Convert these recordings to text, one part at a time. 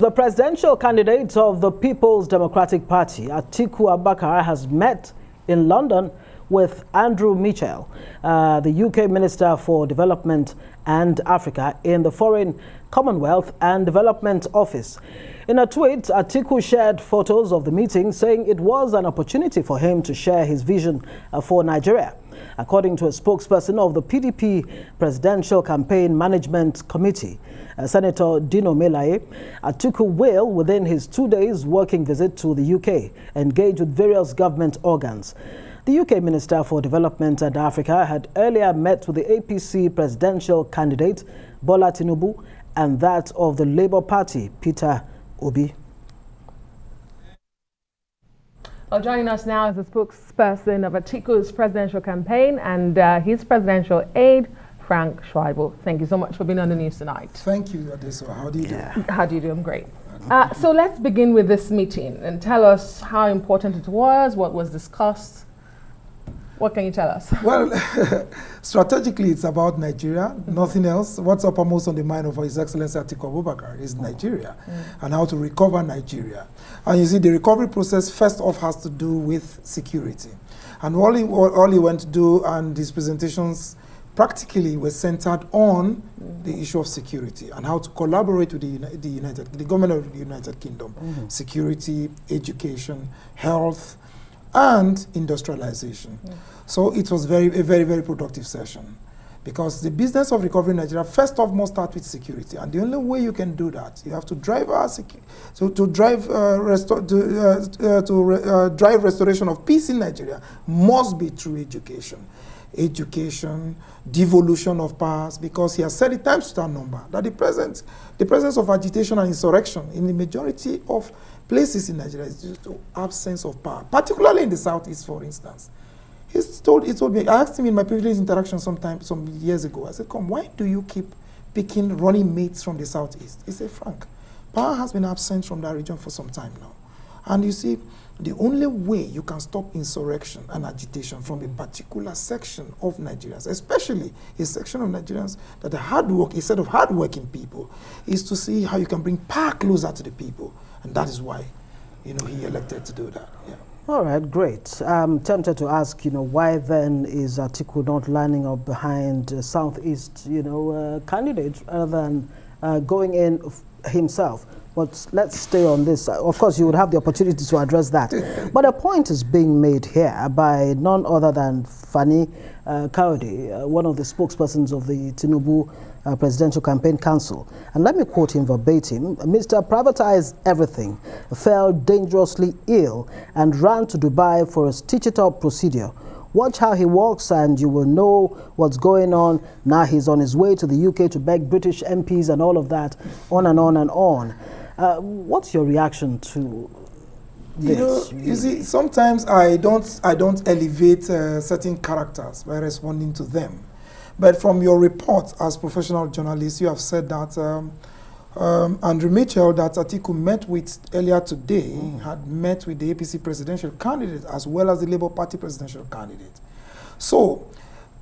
The presidential candidate of the People's Democratic Party, Atiku Abubakar, has met in London with Andrew Mitchell, the UK Minister for Development and Africa in the Foreign, Commonwealth and Development Office. In a tweet, Atiku shared photos of the meeting, saying it was an opportunity for him to share his vision for Nigeria. According to a spokesperson of the PDP Presidential Campaign Management Committee, Senator Dino Melaye, Atiku will, within his 2 days working visit to the UK, engage with various government organs. The UK Minister for Development and Africa had earlier met with the APC presidential candidate, Bola Tinubu, and that of the Labour Party, Peter Obi. Well, joining us now is the spokesperson of Atiku's presidential campaign and his presidential aide, Frank Shaibu. Thank you so much for being on the news tonight. Thank you, Adeso. How do you do? How do you do? I'm great. So let's begin with this meeting and tell us how important it was, what was discussed. What can you tell us? Well, strategically, it's about Nigeria, nothing else. What's uppermost on the mind of His Excellency Atiku Abubakar is Nigeria and how to recover Nigeria. And you see, the recovery process first off has to do with security. And all he went to do and his presentations practically were centered on the issue of security and how to collaborate with the government of the United Kingdom. Security, education, health, and industrialization. So it was a very, very productive session, because the business of recovering Nigeria first off must start with security, and the only way you can do that, you have to drive drive restoration of peace in Nigeria must be through education, devolution of powers, because he has said it times without number that the presence of agitation and insurrection in the majority of places in Nigeria is due to absence of power, particularly in the southeast, for instance. He told me, I asked him in my previous interaction some years ago, I said, come, why do you keep picking running mates from the southeast? He said, Frank, power has been absent from that region for some time now. And you see, the only way you can stop insurrection and agitation from a particular section of Nigerians, especially a section of Nigerians that are a set of hardworking people, is to see how you can bring power closer to the people. And that is why, he elected to do that. Yeah. All right, great. I'm tempted to ask, why then is Atiku not lining up behind Southeast, candidate rather than going in himself? But let's stay on this. Of course, you would have the opportunity to address that. But a point is being made here by none other than Fani Kayode, one of the spokespersons of the Tinubu Presidential Campaign Council. And let me quote him verbatim. Mr. Privatized everything, fell dangerously ill, and ran to Dubai for a stitch-it-up procedure. Watch how he walks and you will know what's going on. Now he's on his way to the UK to beg British MPs and all of that, on and on and on. What's your reaction to this? You see, sometimes I don't elevate certain characters by responding to them. But from your report as professional journalists, you have said that Andrew Mitchell, that Atiku met with earlier today, had met with the APC presidential candidate as well as the Labour Party presidential candidate. So,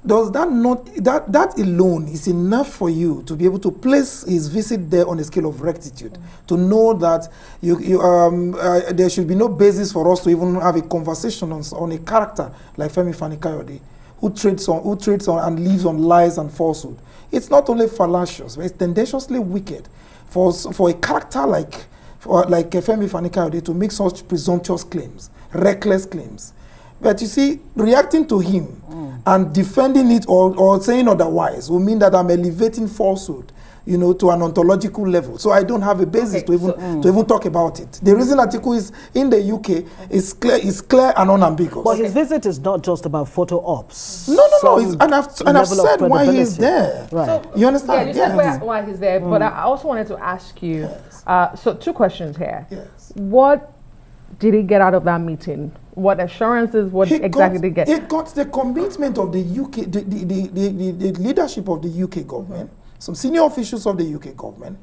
does that not, that alone is enough for you to be able to place his visit there on a scale of rectitude, to know that there should be no basis for us to even have a conversation on a character like Femi Fani-Kayode, who trades on and lives on lies and falsehood? It's not only fallacious, but it's tendenciously wicked for a character like Femi Fani-Kayode to make such presumptuous claims, reckless claims. But you see, reacting to him and defending it or saying otherwise will mean that I'm elevating falsehood, to an ontological level. So I don't have a basis to even talk about it. The reason Atiku is in the UK is clear and unambiguous. But his visit is not just about photo ops. No. And I've said why he's there. Right. So, you understand? Yeah, you said why he's there. But I also wanted to ask you, so two questions here. Yes. What did he get out of that meeting? What assurances, exactly did he get? He got the commitment of the UK, the leadership of the UK government, some senior officials of the UK government,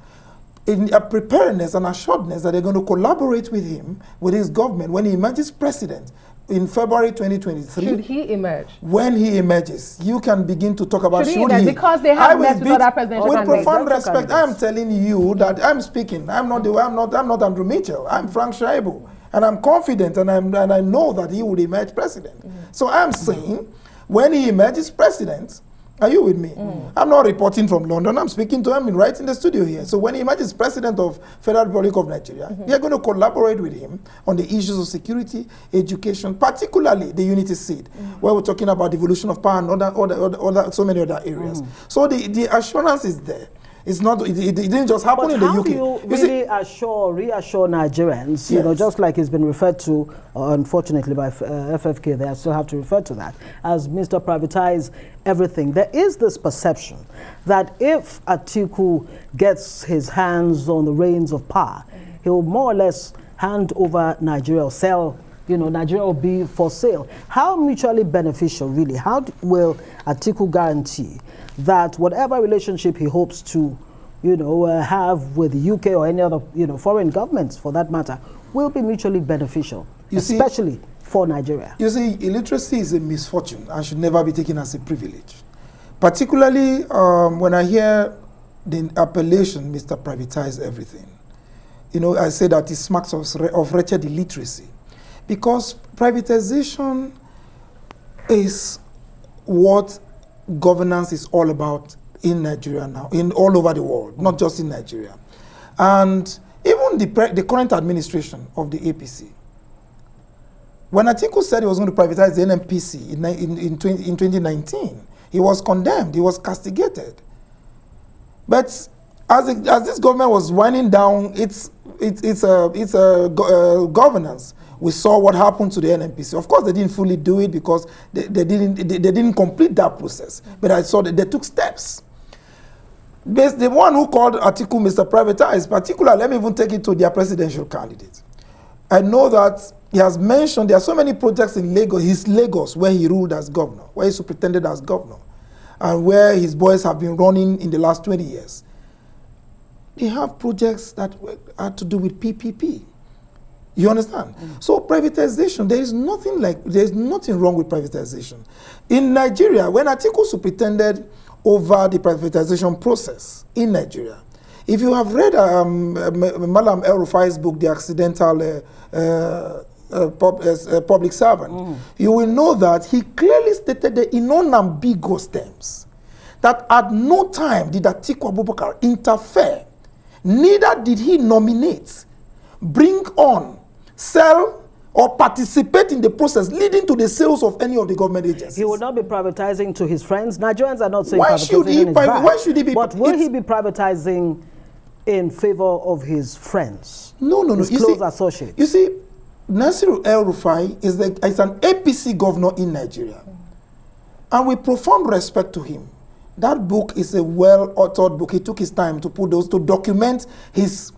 in a preparedness and assuredness that they're going to collaborate with him, with his government, when he emerges president, in February 2023. Should he emerge? When he emerges, you can begin to talk about should he. Because they have met with other presidential with candidates. profound respect, I am telling you that I'm speaking. I'm not Andrew Mitchell. I'm Frank Shaibu. And I'm confident and I know that he will emerge president. So I'm saying when he emerges president, are you with me? I'm not reporting from London. I'm speaking to him right in the studio here. So when he emerges president of Federal Republic of Nigeria, we are going to collaborate with him on the issues of security, education, particularly the unity seat, where we're talking about devolution of power and so many other areas. So the assurance is there. It's not. It didn't just happen in the UK. How do you really reassure Nigerians? You know, just like it's been referred to, unfortunately, by FFK, they still have to refer to that as Mr. Privatize everything. There is this perception that if Atiku gets his hands on the reins of power, he will more or less hand over Nigeria or sell. You know, Nigeria will be for sale. How mutually beneficial, really? How will Atiku guarantee that whatever relationship he hopes to, have with the UK or any other, foreign governments for that matter, will be mutually beneficial, especially for Nigeria? You see, illiteracy is a misfortune and should never be taken as a privilege. Particularly when I hear the appellation, Mr. Privatize everything. I say that it smacks of wretched illiteracy. Because privatization is what governance is all about in Nigeria now, all over the world, not just in Nigeria. And even the current administration of the APC, when Atiku said he was going to privatize the NNPC in 2019, he was condemned, he was castigated. But as this government was winding down its governance, we saw what happened to the NNPC. Of course, they didn't fully do it because they didn't complete that process. But I saw that they took steps. The one who called Atiku Mr. Privatize, particularly, let me even take it to their presidential candidate. I know that he has mentioned there are so many projects in Lagos, where he ruled as governor, where he superintended as governor, and where his boys have been running in the last 20 years. They have projects that are to do with PPP. You understand? So privatization, there is nothing wrong with privatization. In Nigeria, when Atiku superintended over the privatization process in Nigeria, if you have read Malam El-Rufai's book, The Accidental Public Servant, you will know that he clearly stated in unambiguous terms that at no time did Atiku Abubakar interfere, neither did he nominate, bring on, sell, or participate in the process leading to the sales of any of the government agencies. He will not be privatizing to his friends. Nigerians are not saying privatization is bad. Why should he be? But will he be privatizing in favor of his friends? No. His close associates. You see, Nasir El-Rufai is an APC governor in Nigeria. And with profound respect to him, that book is a well-authored book. He took his time to put those, to document his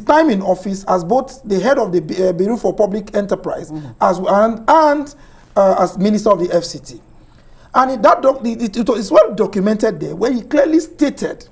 time in office as both the head of the Bureau for Public Enterprise and as Minister of the FCT. And it is well documented there, where he clearly stated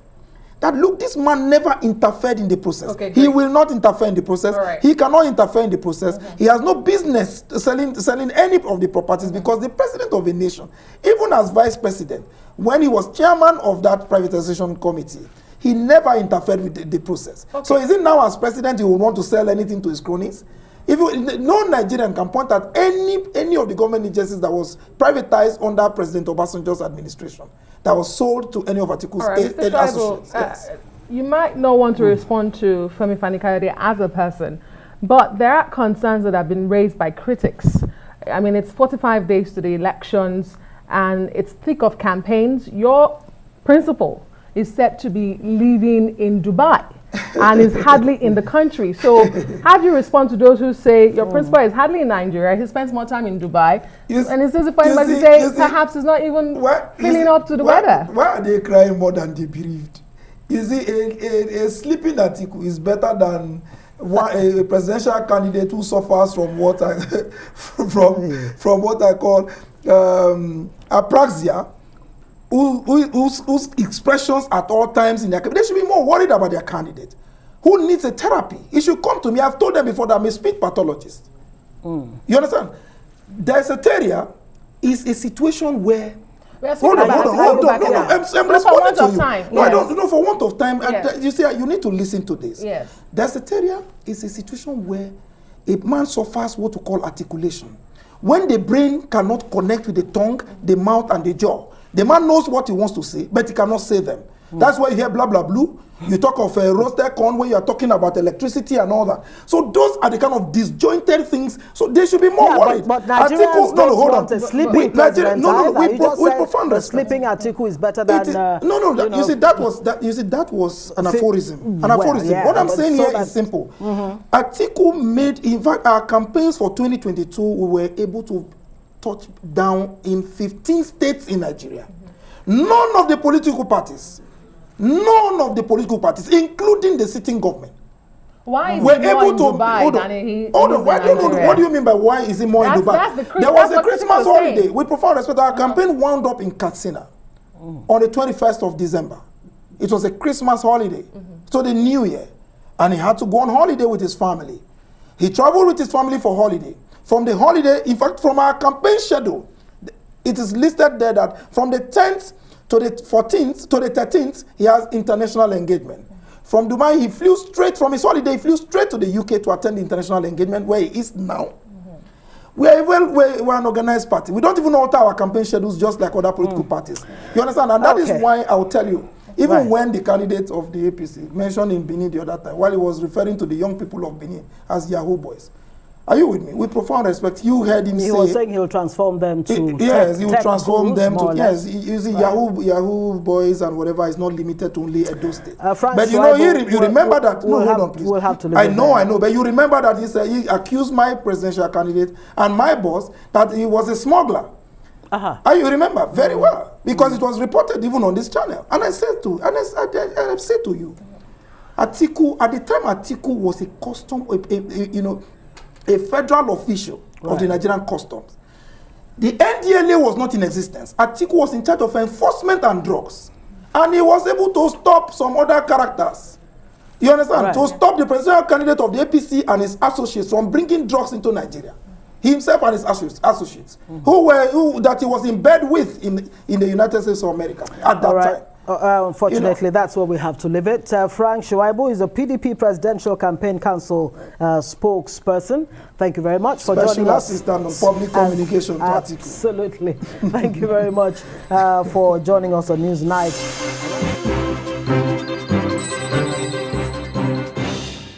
that, look, this man never interfered in the process. Okay, he will not interfere in the process. Right. He cannot interfere in the process. He has no business selling any of the properties because the president of a nation, even as vice president, when he was chairman of that privatization committee, he never interfered with the process. Okay. So is it now as president he will want to sell anything to his cronies? No Nigerian can point at any of the government agencies that was privatized under President Obasanjo's administration that was sold to any of Atiku's associates. Yes. You might not want to respond to Femi Fani-Kayode as a person, but there are concerns that have been raised by critics. I mean, it's 45 days to the elections, and it's thick of campaigns. Your principal is said to be living in Dubai and is hardly in the country. So how do you respond to those who say your principal is hardly in Nigeria, he spends more time in Dubai, and it's easy for anybody to say perhaps he's not even feeling up to the weather? Why are they crying more than they bereaved? You see, a sleeping Atiku is better than a presidential candidate who suffers from what I call apraxia, whose expressions at all times in their campaign, they should be more worried about their candidate, who needs a therapy. He should come to me. I've told them before that I'm a speech pathologist. You understand? Deserteria is a situation where hold on. I'm responding to you. Time. No, Yes. I don't. No, for want of time. Yes. You see, you need to listen to this. Yes. Deserteria is a situation where a man suffers what we call articulation. When the brain cannot connect with the tongue, the mouth, and the jaw, the man knows what he wants to say, but he cannot say them. That's why you hear blah, blah, blue. You talk of roasted corn when you are talking about electricity and all that. So those are the kind of disjointed things. So they should be more worried. But Nigerians don't want a sleeping president. We profound the respect. sleeping Atiku is better than... You see, that was an aphorism. What I'm saying here is simple. Atiku made, in fact, our campaigns for 2022, we were able to touch down in 15 states in Nigeria. None of the political parties, including the sitting government, why is he more in Dubai than he is in Nigeria? What do you mean by why is he more in Dubai? There was a Christmas holiday. With profound respect, our campaign wound up in Katsina on the 21st of December. It was a Christmas holiday, so the New Year. And he had to go on holiday with his family. He traveled with his family for holiday. From the holiday, in fact, from our campaign schedule, it is listed there that from the 10th to the 14th to the 13th, he has international engagement. From Dubai, he flew straight from his holiday, he flew straight to the UK to attend the international engagement where he is now. We're an organized party. We don't even alter our campaign schedules just like other political parties. You understand? And that is why I will tell you, even when the candidate of the APC mentioned in Benin the other time, while he was referring to the young people of Benin as Yahoo boys, are you with me? With profound respect, you heard him say... He was saying he will transform them to yes, he will transform them to... Yes, you see, Yahoo boys and whatever is not limited to only Edo State. But you know, you remember that... No, hold on, please. We'll have to I know, but you remember that he said he accused my presidential candidate and my boss that he was a smuggler. You remember very well, because it was reported even on this channel. And I said to, I said to you, Atiku, at the time Atiku was a custom, a federal official of the Nigerian customs. The NDLA was not in existence. Atiku was in charge of enforcement and drugs. And he was able to stop some other characters. You understand? To stop the presidential candidate of the APC and his associates from bringing drugs into Nigeria. Himself and his associates, that he was in bed with in the United States of America at that time. Unfortunately, that's where we have to leave it. Frank Shaibu is a PDP Presidential Campaign Council spokesperson. Thank you very much for joining us. Special Assistant on Public Communication to Atiku. Absolutely. Thank you very much for joining us on Newsnight.